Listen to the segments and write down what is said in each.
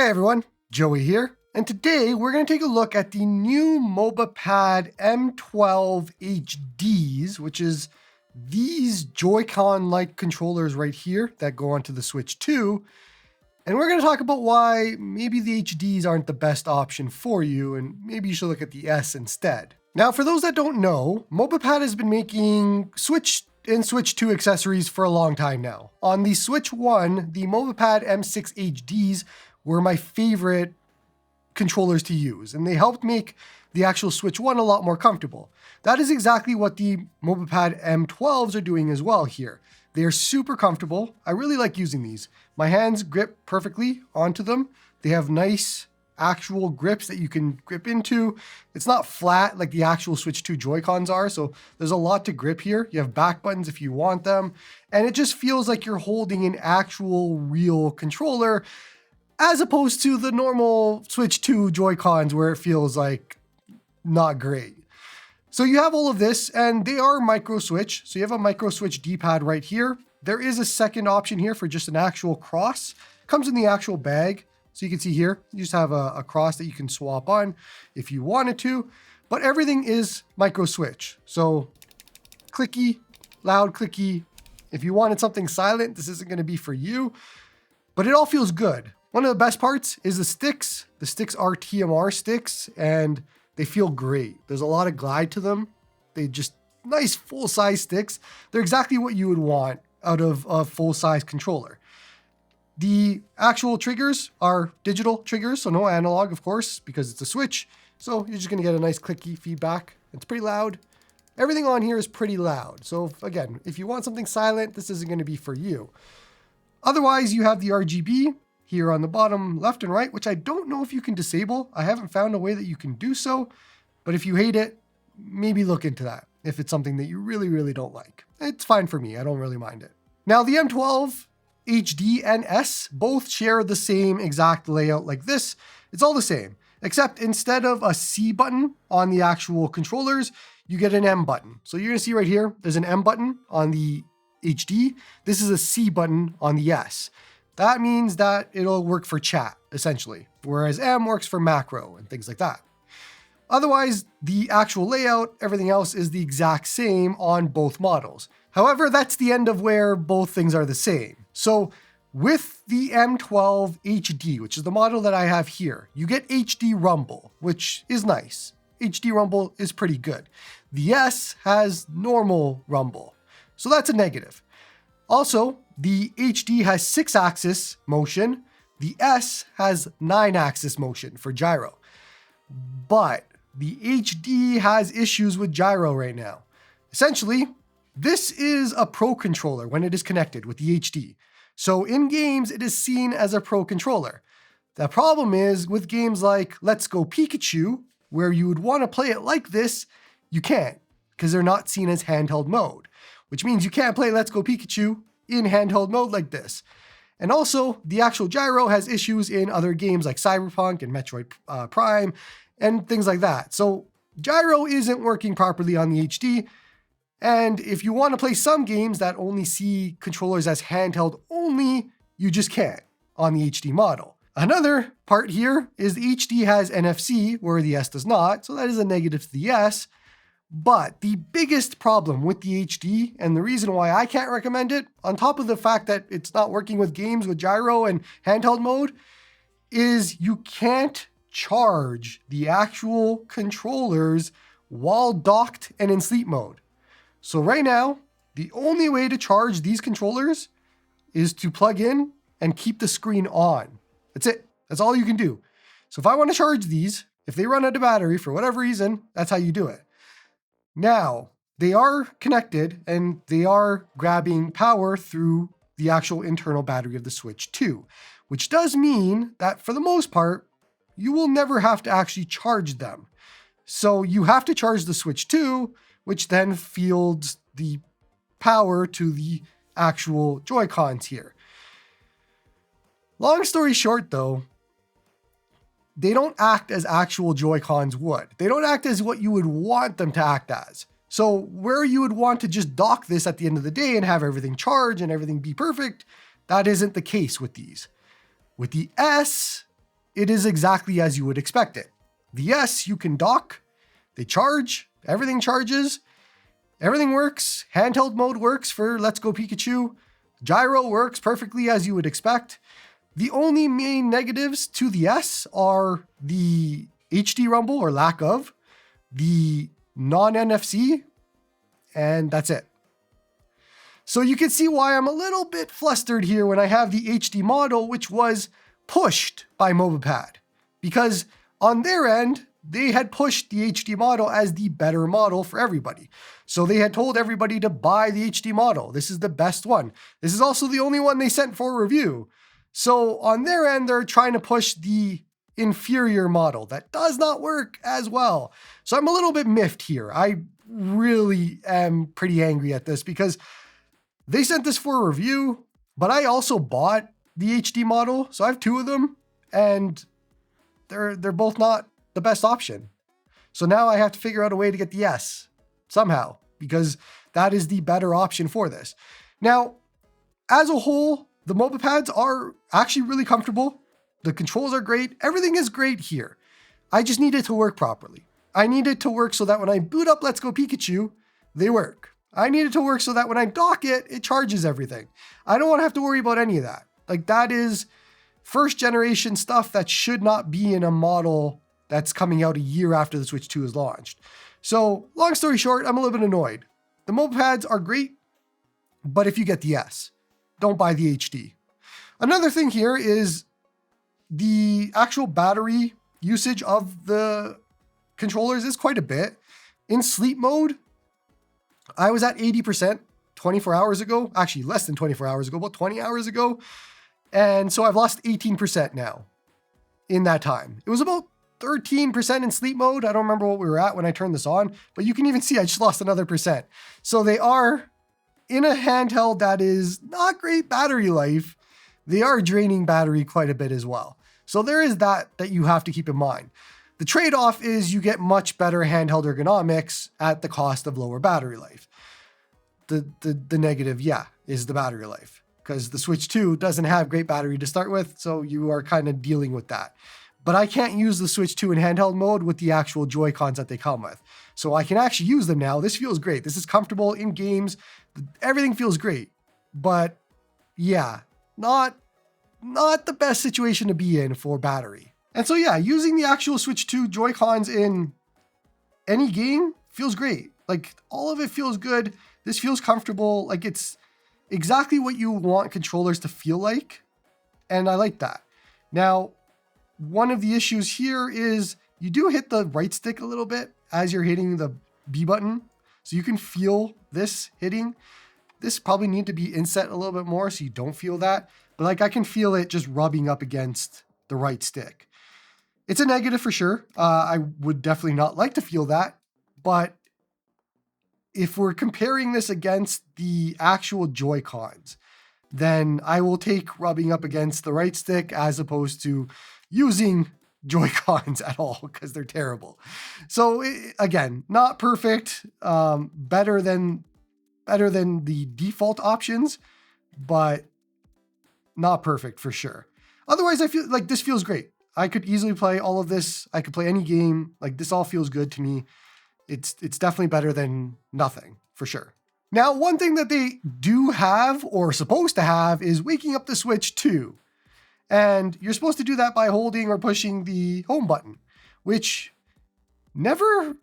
Hey everyone, Joey here, and today we're going to take a look at the new Mobapad M12 HDs, which is these Joy-Con-like controllers right here that go onto the Switch 2. And we're going to talk about why maybe the HDs aren't the best option for you, and maybe you should look at the S instead. Now, for those that don't know, Mobapad has been making Switch and Switch 2 accessories for a long time now. On the Switch 1, the Mobapad M6 HDs were my favorite controllers to use, and they helped make the actual Switch 1 a lot more comfortable. That is exactly what the Mobapad M12s are doing as well here. They are super comfortable. I really like using these. My hands grip perfectly onto them. They have nice actual grips that you can grip into. It's not flat like the actual Switch 2 Joy-Cons are, so there's a lot to grip here. You have back buttons if you want them, and it just feels like you're holding an actual real controller as opposed to the normal Switch 2 Joy-Cons where it feels like not great. So you have all of this, and they are micro switch. So you have a micro switch D-pad right here. There is a second option here for just an actual cross. Comes in the actual bag. So you can see here, you just have a cross that you can swap on if you wanted to, but everything is micro switch. So clicky, loud, clicky. If you wanted something silent, this isn't going to be for you, but it all feels good. One of the best parts is the sticks. The sticks are TMR sticks and they feel great. There's a lot of glide to them. They just nice full-size sticks. They're exactly what you would want out of a full-size controller. The actual triggers are digital triggers, so no analog, of course, because it's a Switch. So you're just gonna get a nice clicky feedback. It's pretty loud. Everything on here is pretty loud. So again, if you want something silent, this isn't gonna be for you. Otherwise, you have the RGB here on the bottom left and right, which I don't know if you can disable. I haven't found a way that you can do so, but if you hate it, maybe look into that if it's something that you really, really don't like. It's fine for me. I don't really mind it. Now, the M12 HD and S both share the same exact layout like this. It's all the same, except instead of a C button on the actual controllers, you get an M button. So you're gonna see right here, there's an M button on the HD. This is a C button on the S. That means that it'll work for chat, essentially, whereas M works for macro and things like that. Otherwise, the actual layout, everything else is the exact same on both models. However, that's the end of where both things are the same. So with the M12 HD, which is the model that I have here, you get HD rumble, which is nice. HD rumble is pretty good. The S has normal rumble, so that's a negative. Also, the HD has 6-axis motion. The S has 9-axis motion for gyro. But the HD has issues with gyro right now. Essentially, this is a pro controller when it is connected with the HD. So in games, it is seen as a pro controller. The problem is with games like Let's Go Pikachu, where you would want to play it like this, you can't, because they're not seen as handheld mode, which means you can't play Let's Go Pikachu in handheld mode like this. And also, the actual gyro has issues in other games like Cyberpunk and Metroid Prime and things like that. So gyro isn't working properly on the HD. And if you want to play some games that only see controllers as handheld only, you just can't on the HD model. Another part here is the HD has NFC where the S does not, so that is a negative to the S. But the biggest problem with the HD, and the reason why I can't recommend it, on top of the fact that it's not working with games with gyro and handheld mode, is you can't charge the actual controllers while docked and in sleep mode. So right now, the only way to charge these controllers is to plug in and keep the screen on. That's it. That's all you can do. So if I want to charge these, if they run out of battery for whatever reason, that's how you do it. Now, they are connected and they are grabbing power through the actual internal battery of the Switch 2, which does mean that for the most part, you will never have to actually charge them. So you have to charge the Switch 2, which then fields the power to the actual Joy-Cons here. Long story short though, they don't act as actual Joy-Cons would. They don't act as what you would want them to act as. So where you would want to just dock this at the end of the day and have everything charge and everything be perfect, that isn't the case with these. With the S, it is exactly as you would expect it. The S, you can dock, they charge, everything charges, everything works. Handheld mode works for Let's Go Pikachu. Gyro works perfectly as you would expect. The only main negatives to the S are the HD rumble or lack of, the non-NFC, and that's it. So you can see why I'm a little bit flustered here when I have the HD model, which was pushed by Mobapad, because on their end, they had pushed the HD model as the better model for everybody. So they had told everybody to buy the HD model. This is the best one. This is also the only one they sent for review. So on their end, they're trying to push the inferior model. That does not work as well. So I'm a little bit miffed here. I really am pretty angry at this because they sent this for a review, but I also bought the HD model. So I have two of them and they're both not the best option. So now I have to figure out a way to get the S somehow, because that is the better option for this. Now, as a whole, the Mobapads are actually really comfortable. The controls are great. Everything is great here. I just need it to work properly. I need it to work so that when I boot up Let's Go Pikachu, they work. I need it to work so that when I dock it, it charges everything. I don't want to have to worry about any of that. Like, that is first generation stuff that should not be in a model that's coming out a year after the Switch 2 is launched. So long story short, I'm a little bit annoyed. The Mobapads are great, but if you get the S, don't buy the HD. Another thing here is the actual battery usage of the controllers is quite a bit. In sleep mode, I was at 80% 24 hours ago, actually less than 24 hours ago, about 20 hours ago. And so I've lost 18% now in that time. It was about 13% in sleep mode. I don't remember what we were at when I turned this on, but you can even see I just lost another percent. So they are in a handheld that is not great battery life. They are draining battery quite a bit as well. So there is that you have to keep in mind. The trade-off is you get much better handheld ergonomics at the cost of lower battery life. The negative, yeah, is the battery life, because the Switch 2 doesn't have great battery to start with, so you are kind of dealing with that. But I can't use the Switch 2 in handheld mode with the actual Joy-Cons that they come with. So I can actually use them now. This feels great. This is comfortable in games. Everything feels great. But yeah, not the best situation to be in for battery. And so yeah, using the actual Switch 2 Joy-Cons in any game feels great. Like, all of it feels good. This feels comfortable. Like, it's exactly what you want controllers to feel like. And I like that. Now, one of the issues here is you do hit the right stick a little bit as you're hitting the B button. So you can feel this hitting. This probably need to be inset a little bit more so you don't feel that. But like, I can feel it just rubbing up against the right stick. It's a negative for sure. I would definitely not like to feel that. But if we're comparing this against the actual Joy-Cons, then I will take rubbing up against the right stick as opposed to using Joy-Cons at all, because they're terrible. So again, not perfect, better than the default options, but not perfect for sure. Otherwise, I feel like this feels great. I could easily play all of this. I could play any game. Like, this all feels good to me. It's definitely better than nothing for sure. Now, one thing that they do have or supposed to have is waking up the Switch 2. And you're supposed to do that by holding or pushing the home button, which never,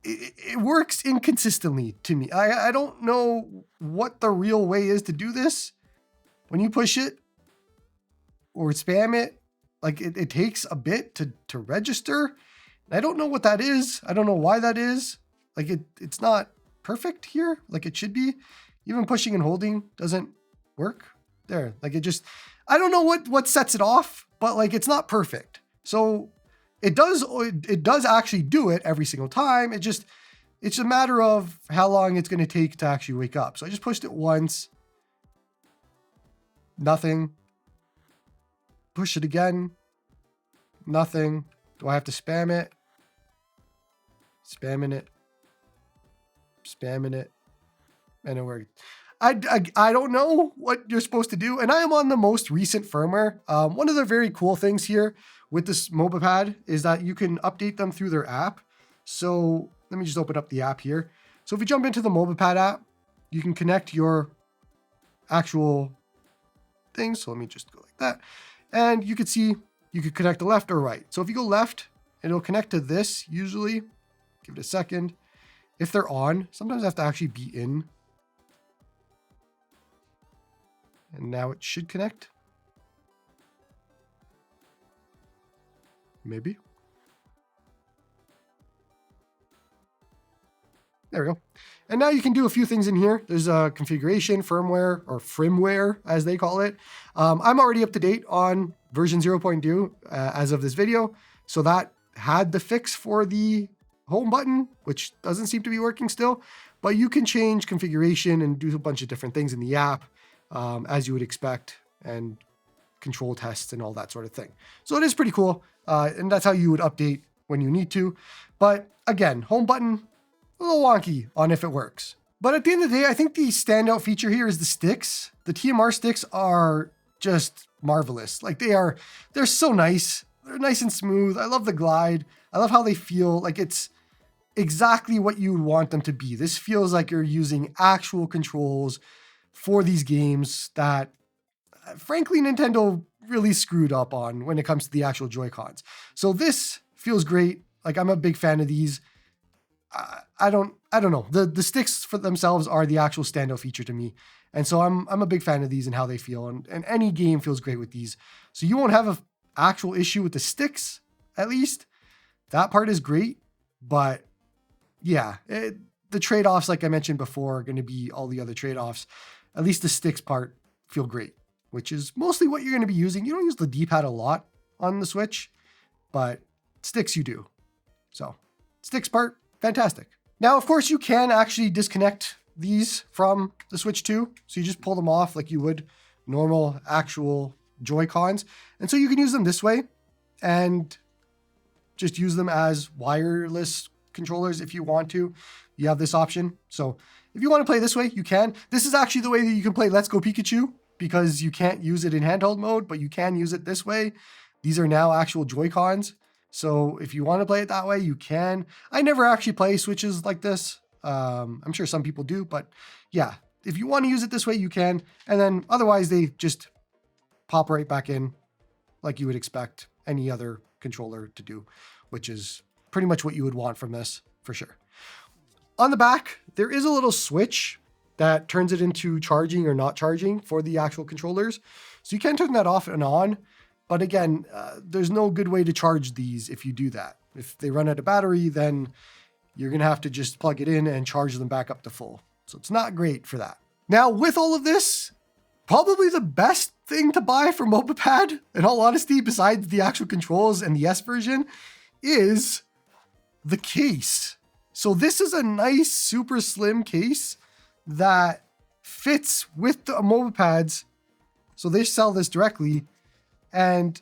it works inconsistently to me. I don't know what the real way is to do this. When you push it or spam it, like, it takes a bit to register. I don't know what that is. I don't know why that is. Like, it's not perfect here like it should be. Even pushing and holding doesn't work there. Like, it just, I don't know what sets it off, but like, it's not perfect. So it does actually do it every single time. It's a matter of how long it's going to take to actually wake up. So I just pushed it once. Nothing. Push it again. Nothing. Do I have to spam it? Spamming it. And it worked. I don't know what you're supposed to do. And I am on the most recent firmware. One of the very cool things here with this Mobapad is that you can update them through their app. So let me just open up the app here. So if you jump into the Mobapad app, you can connect your actual thing. So let me just go like that. And you can see you could connect the left or right. So if you go left, it'll connect to this usually. Give it a second. If they're on, sometimes I have to actually be in. And now it should connect. Maybe. There we go. And now you can do a few things in here. There's a configuration, firmware, or firmware as they call it. I'm already up to date on version 0.2 as of this video. So that had the fix for the home button, which doesn't seem to be working still, but you can change configuration and do a bunch of different things in the app as you would expect, and control tests and all that sort of thing. So it is pretty cool. And that's how you would update when you need to. But again, home button, a little wonky on if it works. But at the end of the day, I think the standout feature here is the sticks. The TMR sticks are just marvelous. Like they're so nice. They're nice and smooth. I love the glide. I love how they feel. Like it's exactly what you would want them to be. This feels like you're using actual controls for these games that, frankly, Nintendo really screwed up on when it comes to the actual Joy-Cons. So this feels great. Like I'm a big fan of these. I don't know. The sticks for themselves are the actual standout feature to me. And so I'm a big fan of these and how they feel. And any game feels great with these. So you won't have an actual issue with the sticks, at least. That part is great. But yeah, the trade-offs, like I mentioned before, are going to be all the other trade-offs. At least the sticks part feel great, which is mostly what you're going to be using. You don't use the D-pad a lot on the Switch, but sticks you do. So sticks part, fantastic. Now, of course, you can actually disconnect these from the Switch 2. So you just pull them off like you would normal actual Joy-Cons. And so you can use them this way and just use them as wireless controllers if you want to. You have this option. So if you want to play this way, you can. This is actually the way that you can play Let's Go Pikachu, because you can't use it in handheld mode, but you can use it this way. These are now actual Joy-Cons. So if you want to play it that way, you can. I never actually play Switches like this. I'm sure some people do, but yeah, if you want to use it this way, you can. And then otherwise they just pop right back in like you would expect any other controller to do, which is pretty much what you would want from this for sure. On the back, there is a little switch that turns it into charging or not charging for the actual controllers. So you can turn that off and on. But again, there's no good way to charge these if you do that. If they run out of battery, then you're going to have to just plug it in and charge them back up to full. So it's not great for that. Now, with all of this, probably the best thing to buy for Mobapad, in all honesty, besides the actual controls and the S version, is the case. So this is a nice, super slim case that fits with the Mobapads. So they sell this directly, and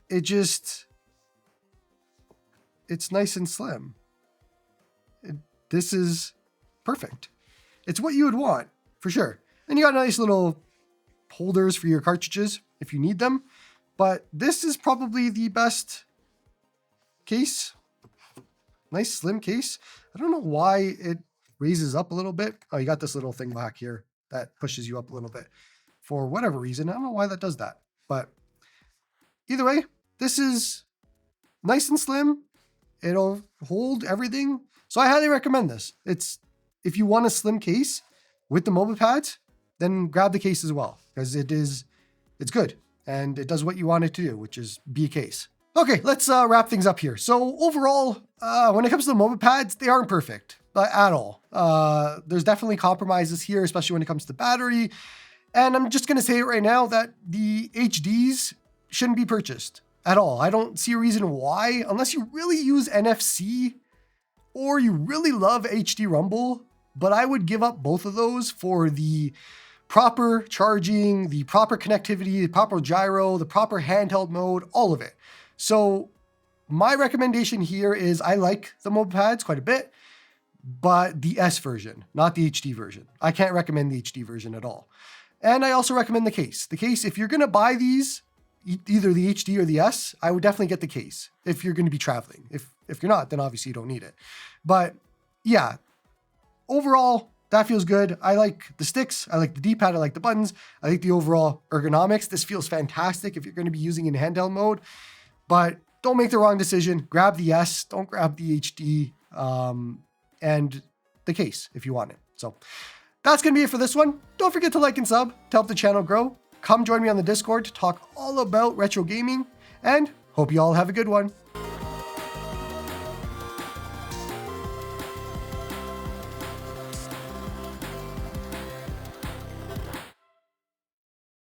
it's nice and slim. This is perfect. It's what you would want for sure. And you got nice little holders for your cartridges if you need them, but this is probably the best case. Nice slim case. I don't know why it raises up a little bit. Oh, you got this little thing back here that pushes you up a little bit for whatever reason. I don't know why that does that, but either way, this is nice and slim. It'll hold everything. So I highly recommend this. If you want a slim case with the Mobapads, then grab the case as well, because it's good and it does what you want it to do, which is be a case. Okay, let's wrap things up here. So overall, when it comes to the Mobapads, they aren't perfect at all. There's definitely compromises here, especially when it comes to battery. And I'm just going to say it right now that the HDs shouldn't be purchased at all. I don't see a reason why, unless you really use NFC or you really love HD Rumble. But I would give up both of those for the proper charging, the proper connectivity, the proper gyro, the proper handheld mode, all of it. So my recommendation here is I like the Mobapads quite a bit, but the S version, not the HD version. I can't recommend the HD version at all. And I also recommend the case. The case, if you're going to buy these, either the HD or the S, I would definitely get the case if you're going to be traveling. If you're not, then obviously you don't need it. But yeah, overall, that feels good. I like the sticks. I like the D-pad. I like the buttons. I like the overall ergonomics. This feels fantastic if you're going to be using it in handheld mode. But don't make the wrong decision. Grab the S. Don't grab the HD and the case if you want it. So that's going to be it for this one. Don't forget to like and sub to help the channel grow. Come join me on the Discord to talk all about retro gaming. And hope you all have a good one.